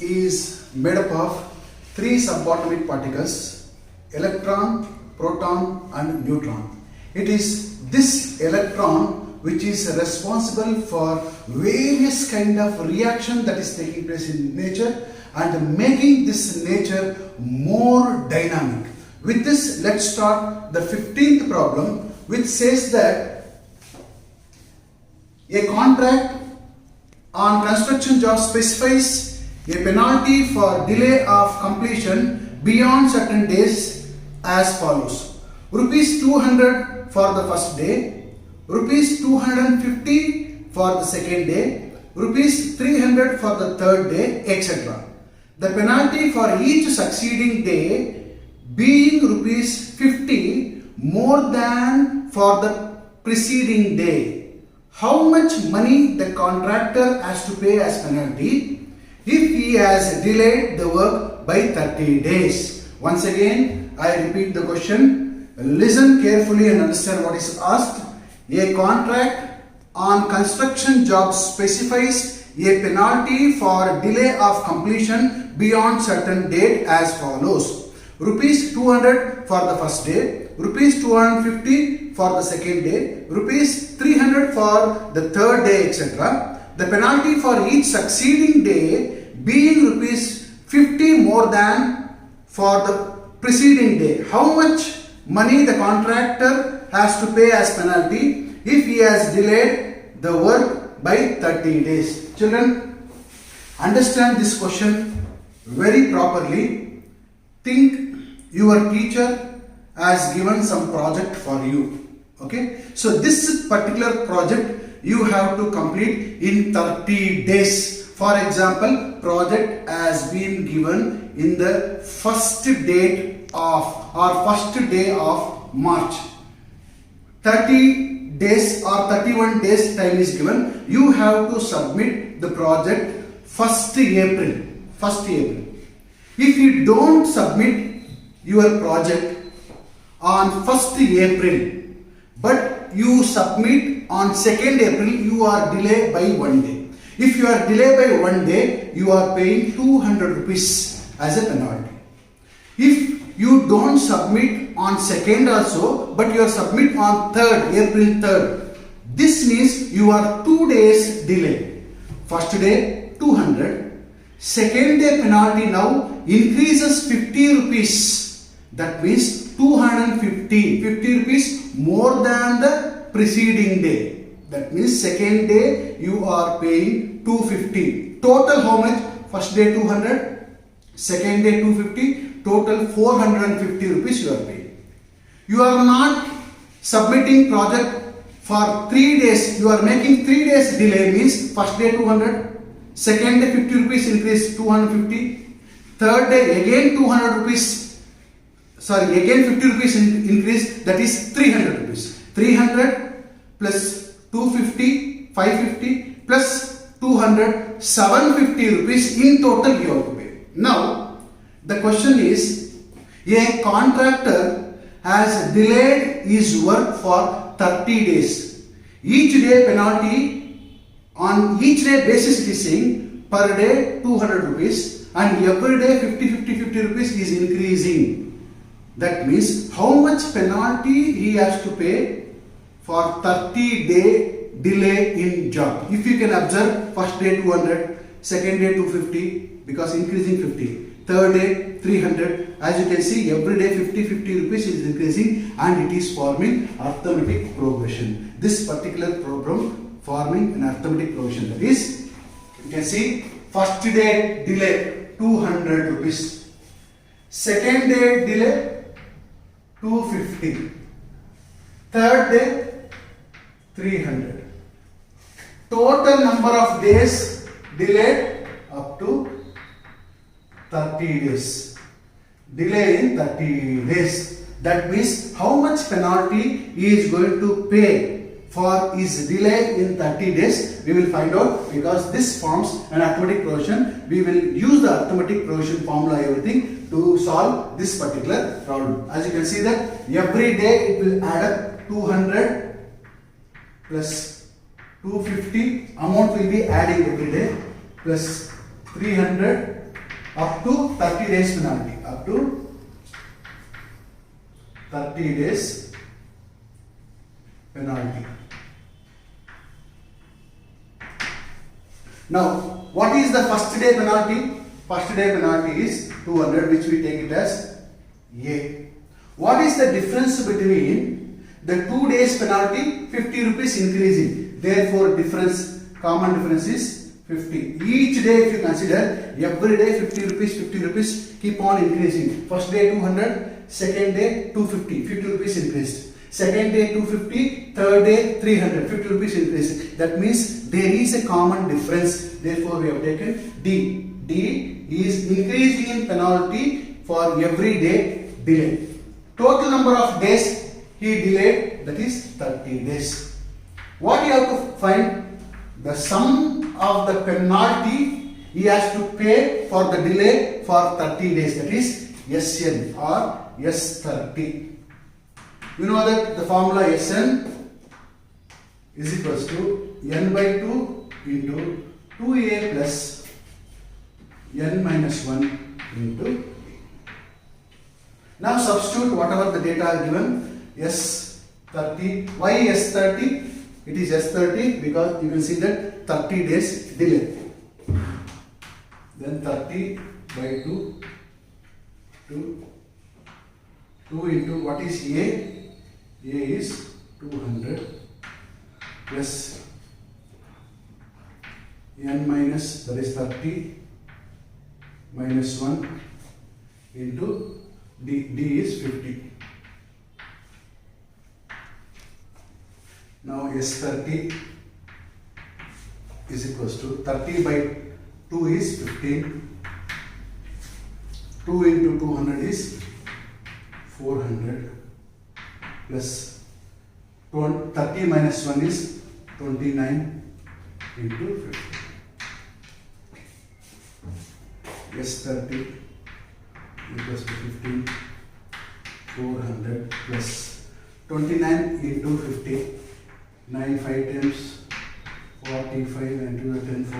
is made up of three subatomic particles: electron, proton and neutron. It is this electron which is responsible for various kind of reaction that is taking place in nature and making this nature more dynamic. With this, let's start the 15th problem, which says that a contract on construction job specifies a penalty for delay of completion beyond certain days as follows: rupees 200 for the first day, rupees 250 for the second day, rupees 300 for the third day, etc. The penalty for each succeeding day being rupees 50 more than for the preceding day. How much money the contractor has to pay as penalty if he has delayed the work by 30 days? Once again, I repeat the question. Listen carefully and understand what is asked. A contract on construction job specifies a penalty for delay of completion beyond certain date as follows: rupees 200 for the first day, rupees 250 for the second day, rupees 300 for the third day, etc. The penalty for each succeeding day being rupees 50 more than for the preceding day. How much money the contractor has to pay as penalty if he has delayed the work by 30 days? Children, understand this question very properly. Think your teacher has given some project for you. Okay, so this particular project you have to complete in 30 days. For example, project has been given in the first date of or first day of March. 30 days or 31 days time is given. You have to submit the project 1st April. 1st April. If you don't submit your project on 1st April, but you submit on 2nd April, you are delayed by 1 day. If you are delayed by 1 day, you are paying 200 rupees as a penalty. If you don't submit on 2nd also, but you are submit on 3rd, April 3rd, this means you are 2 days delay. First day 200, second day penalty now increases 50 rupees. That means 250, 50 rupees more than the preceding day. That means second day you are paying 250. Total how much? First day 200, second day 250, total 450 rupees you are paying. You are not submitting project for 3 days. You are making 3 days delay, means first day 200, second day 50 rupees increase 250, third day again 200 rupees, sorry, again 50 rupees increase, that is 300 rupees. 300 plus 250, 550 plus 200, 750 rupees in total you have to pay. Now, the question is, a contractor has delayed his work for 30 days. Each day penalty, on each day basis it is saying per day 200 rupees and every day 50 rupees is increasing. That means how much penalty he has to pay for 30-day delay in job. If you can observe, first day 200, second day 250 because increasing 50, third day 300. As you can see, every day 50 rupees is increasing and it is forming arithmetic progression. This particular program forming an arithmetic progression, that is, you can see first day delay 200 rupees, second day delay 250, third day 300. Total number of days delayed up to 30 days. Delay in 30 days. That means how much penalty he is going to pay for his delay in 30 days. We will find out, because this forms an arithmetic progression. We will use the arithmetic progression formula, everything, to solve this particular problem. As you can see that every day it will add up 200 plus 250, amount will be adding every day, plus 300 up to 30 days penalty. Up to 30 days penalty. Now, what is the first day penalty? First day penalty is 200, which we take it as A. What is the difference between the 2 days penalty? 50 rupees increasing. Therefore, common difference is 50. Each day, if you consider, every day 50 rupees keep on increasing. First day 200, second day 250, 50 rupees increased. Second day 250, third day 300, 50 rupees increased. That means there is a common difference. Therefore, we have taken D. D is increasing in penalty for every day delay. Total number of days he delayed, that is 30 days. What you have to find? The sum of the penalty he has to pay for the delay for 30 days, that is SN or S30. You know that the formula Sn is equals to n by 2 into 2a plus n minus 1 into a. Now substitute whatever the data are given. S30. Why S30? It is S30 because you can see that 30 days delay. Then 30 by 2 into what is A? A is 200 plus n minus, that is 30 minus 1 into D is 50. Now S30 is equals to 30 by 2 is 15. 2 into 200 is 400 plus 30 minus 1 is 29 into 50. S30 equals to 15, 400 plus 29 into 50, 9 5 times 45 and 2 10 4,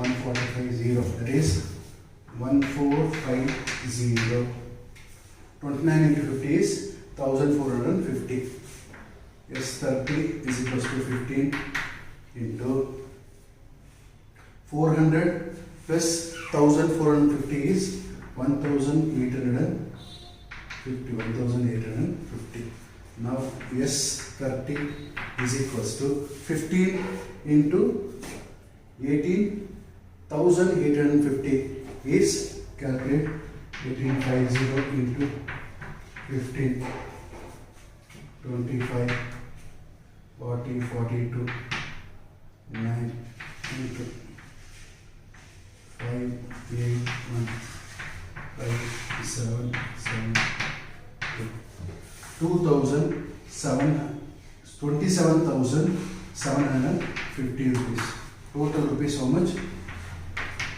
145 0, that is 1450. 29 into 50 is 1450. S30 is equals to 15 into 400 plus 1450 is 1850. Now S30 is equals to 15 into 18,850 is calculate 1850 into 15, 25, 40, 42, 9 into 5, 8, 1, 5, 7, 27,750 rupees. Total rupees how much?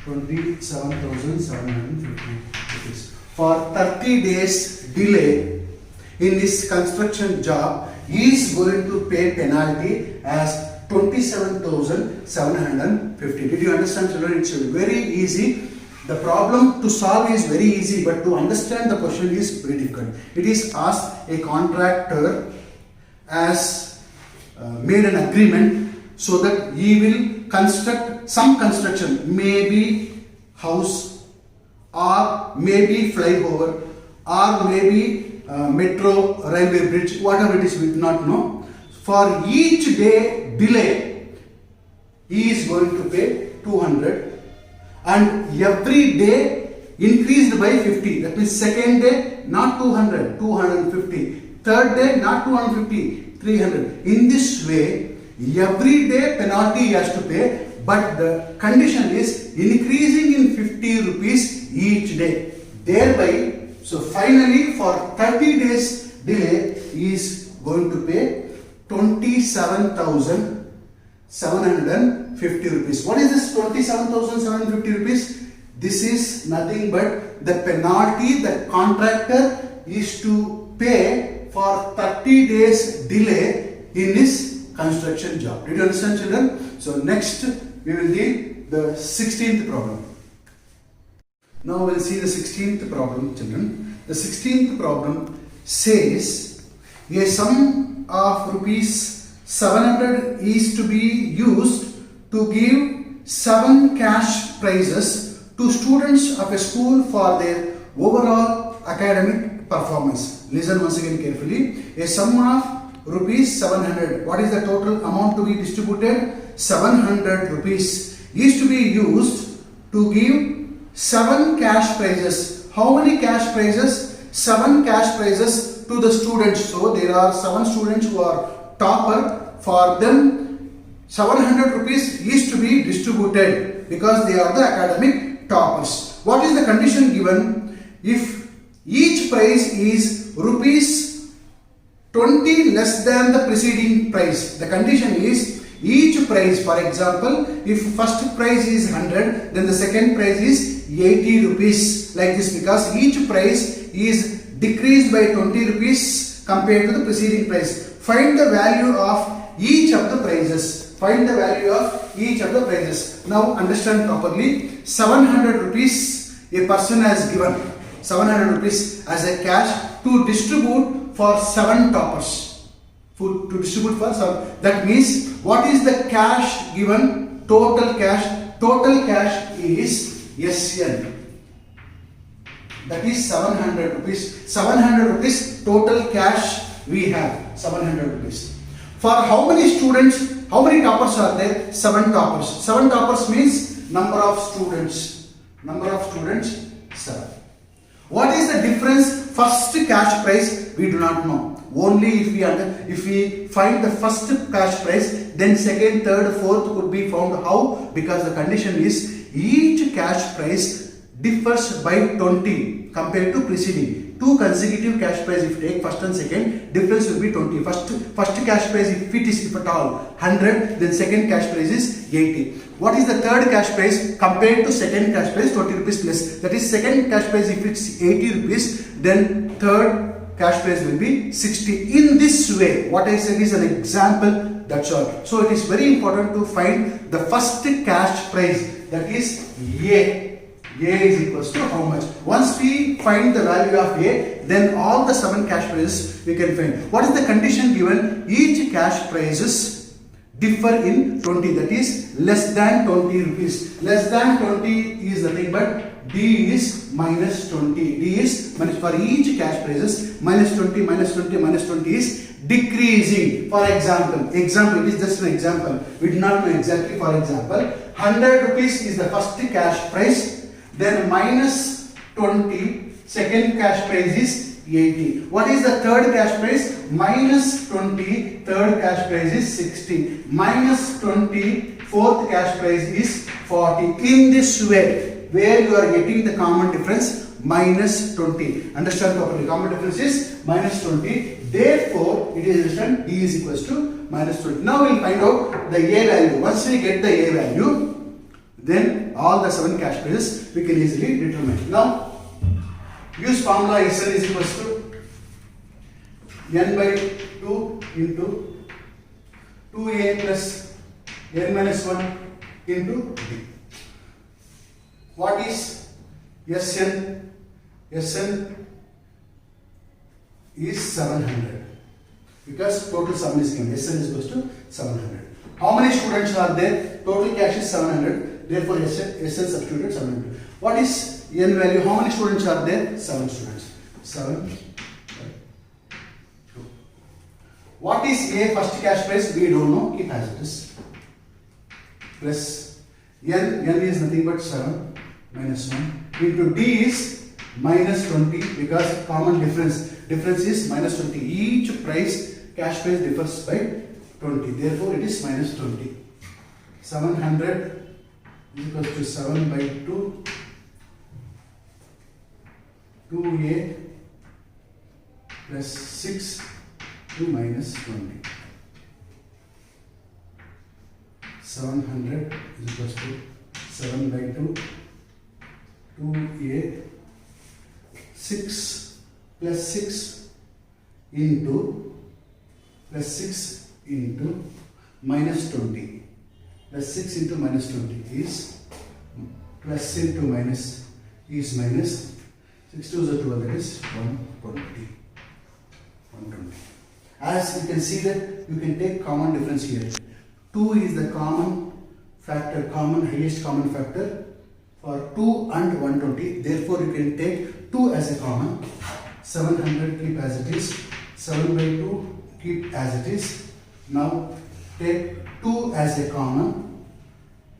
27,750 rupees. For 30 days delay in this construction job, he is going to pay penalty as 27,750. Did you understand, children? It's very easy. The problem to solve is very easy, but to understand the question is very difficult. It is asked a contractor has made an agreement so that he will construct some construction, maybe house or maybe flyover or maybe metro railway bridge, whatever it is, we do not know. For each day delay, he is going to pay 200, and every day increased by 50. That means second day not 200, 250. Third day not 250, 300. In this way, every day penalty he has to pay, but the condition is increasing in 50 rupees each day. Thereby, so finally for 30 days delay, he is going to pay 27,750 rupees. What is this 27,750 rupees? This is nothing but the penalty that contractor is to pay for 30 days delay in his construction job. Did you understand, children? So next we will deal the 16th problem. Now we'll see the 16th problem, children. The 16th problem says a sum of rupees 700 is to be used to give 7 cash prizes to students of a school for their overall academic performance. Listen once again carefully. A sum of rupees 700. What is the total amount to be distributed? 700 rupees is to be used to give 7 cash prizes. How many cash prizes? 7 cash prizes to the students. So there are 7 students who are topper. For them 700 rupees is to be distributed because they are the academic toppers. What is the condition given? If each prize is rupees 20 less than the preceding prize. The condition is each prize, for example, if first prize is 100, then the second prize is 80 rupees, like this, because each prize is decreased by 20 rupees compared to the preceding prize. Find the value of each of the prizes. Find the value of each of the prizes. Now understand properly. 700 rupees a person has given. 700 rupees as a cash to distribute for 7 toppers. To distribute for 7. That means what is the cash given? Total cash. Total cash is SN. That is 700 rupees. 700 rupees total cash we have. 700 rupees. For how many students? How many toppers are there? 7 toppers. 7 toppers means number of students. Number of students 7. What is the difference? First cash prize we do not know. Only if we find the first cash prize, then second, third, fourth could be found. How? Because the condition is each cash prize differs by 20 compared to preceding. 2 consecutive cash prize if you take first and second, difference will be 20. First cash prize if at all 100, then second cash prize is 80. What is the third cash prize compared to second cash prize? 20 rupees plus. That is second cash prize if it's 80 rupees, then third cash prize will be 60. In this way, what I said is an example, that's all. So it is very important to find the first cash prize, that is A. A is equals to how much? Once we find the value of A, then all the 7 cash prizes we can find. What is the condition given? Each cash prizes differ in 20, that is less than 20 rupees. Less than 20 is nothing but D is minus 20. D is minus, for each cash prizes minus 20, minus 20, minus 20 is decreasing. For example, it is just an example. We do not know exactly. For example, 100 rupees is the first cash prize. Then minus 20, second cash prize is 80. What is the third cash prize? Minus 20, third cash prize is 60. Minus 20, fourth cash prize is 40. In this way, where you are getting the common difference, minus 20. Understand properly. Common difference is minus 20. Therefore, it is written D is equals to minus 20. Now we will find out the A value. Once we get the A value, then all the 7 cash prizes we can easily determine. Now use formula Sn is equals to n by 2 into 2a plus n minus 1 into d. What is Sn? Sn is 700 because total sum is given. Sn is equals to 700. How many students are there? Total cash is 700. Therefore, Sn substituted 700. What is n value? How many students are there? 7 students. 7 by 2. What is A first cash prize? We don't know. Keep as it is. Plus n is nothing but 7 minus 1 into D is minus 20 because common difference. Difference is minus 20. Each price, cash price differs by 20. Therefore, it is minus 20. 700 is equals to 7 by 2, 2a plus 6 to minus 20. 700 is equals to 7 by 2, 2a 6 plus 6 into plus 6 into minus 20. Plus 6 into minus 20 is plus into minus is minus 6 2 is 12, that is 120. 120. As you can see that you can take common difference here. 2 is the common factor, highest common factor for 2 and 120. Therefore, you can take 2 as a common. 700 keep as it is. 7 by 2 keep as it is. Now take 2 as a common.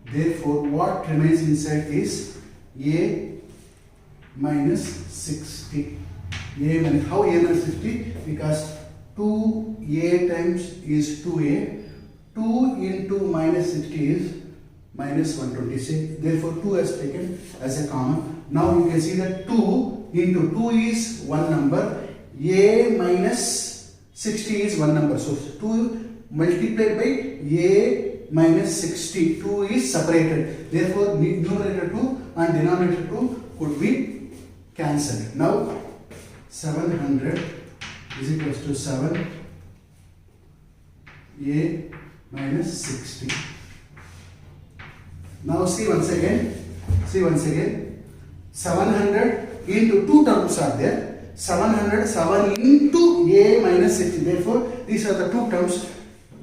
Therefore, what remains inside is A minus 60. How A minus 60? Because 2A times is 2A. 2 into minus 60 is minus 126. Therefore, 2 is taken as a common. Now you can see that 2 into 2 is one number. A minus 60 is one number. So 2 multiplied by A minus 60. 2 is separated. Therefore, numerator 2 and denominator 2 could be cancelled. Now 700 is equals to 7 A minus 60. Now see once again. 700 into 2 terms are there. 700 7 into A minus 60. Therefore, these are the two terms.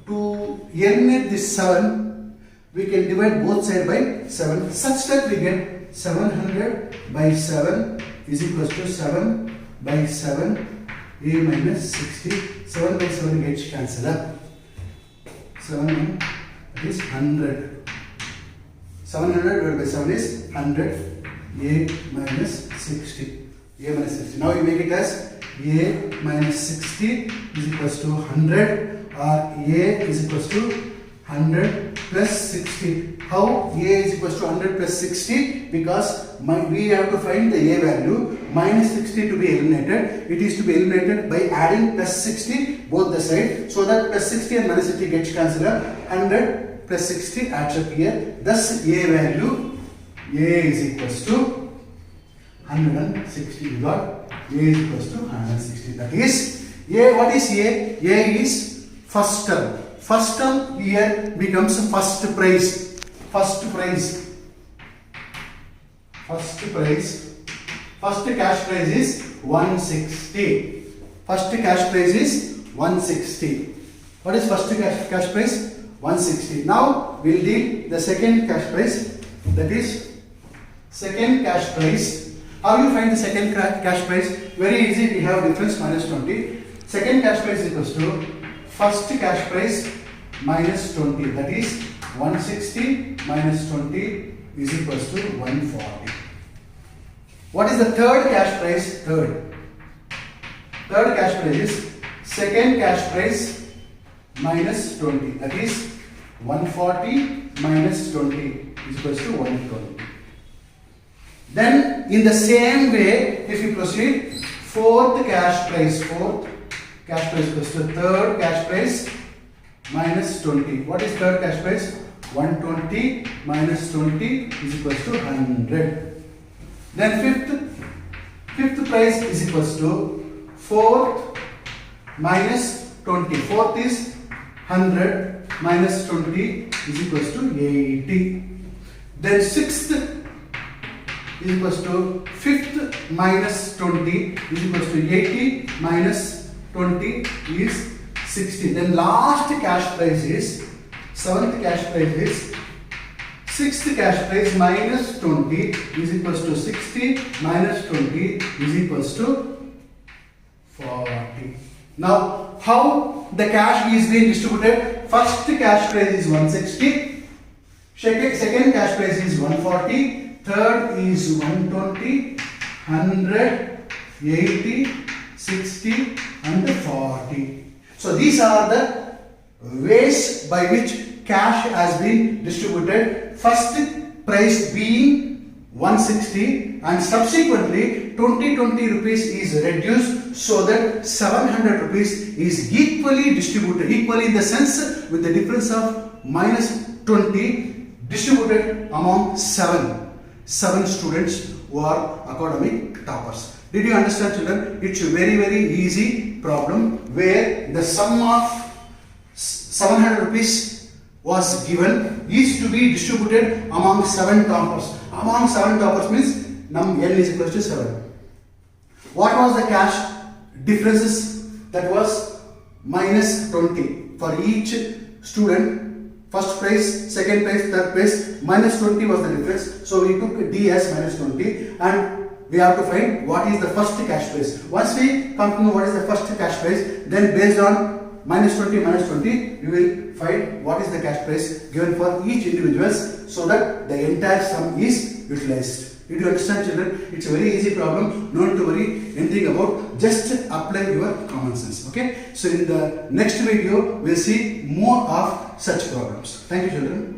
To eliminate this 7, we can divide both sides by 7 such that we get 700 by 7 is equals to 7 by 7 A minus 60. 7 by 7 gets cancelled up. 7 that is 100. 700 divided by 7 is 100 A minus 60. A minus 60. Now you make it as A minus 60 is equals to 100 or A is equals to 100 plus 60. How A is equals to 100 plus 60? Because we have to find the A value. Minus 60 to be eliminated. It is to be eliminated by adding plus 60 both the sides, so that plus 60 and minus 60 gets cancelled up. 100 plus 60 adds up here. Thus A value, A is equals to 160. You got A is equals to 160. That is A. What is A? A is first term. First term here becomes first price. First cash price is 160. First cash price is 160. What is first cash price? 160. Now we'll deal the second cash price. That is second cash price. How you find the second cash price? Very easy. We have difference minus 20. Second cash price is equals to first cash price minus 20. That is 160 minus 20 is equals to 140. What is the third cash price? Third cash price is second cash price minus 20. That is 140 minus 20 is equals to 120. Then in the same way, if you proceed, fourth cash price equals to third cash price minus 20. What is third cash price? 120 minus 20 is equals to 100. Then fifth price is equals to fourth minus 20. Fourth is 100 minus 20 is equals to 80. Then sixth is equals to fifth minus 20 is equals to 80 minus 20 is 60. Then last cash price is, seventh cash price is, sixth cash price minus 20 is equals to 60 minus 20 is equals to 40. Now, how the cash is being distributed? First cash price is 160, second cash price is 140, third is 120, 100, 80, 60 and 40. So these are the ways by which cash has been distributed. First price being 160 and subsequently 20 rupees is reduced so that 700 rupees is equally distributed, equally in the sense with the difference of minus 20 distributed among 7 students who are academic toppers. Did you understand, children? It's a very easy problem where the sum of 700 rupees was given is to be distributed among 7 toppers. Among 7 toppers means num n is equal to 7. What was the cash differences? That was minus 20 for each student. First prize, second prize, third prize, minus 20 was the difference. So we took D as minus 20 and we have to find what is the first cash prize. Once we come to know what is the first cash prize, then based on minus 20, we will find what is the cash price given for each individuals so that the entire sum is utilized. Did you understand, children? It's a very easy problem. No need to worry anything about. Just apply your common sense. Okay. So in the next video, we'll see more of such problems. Thank you, children.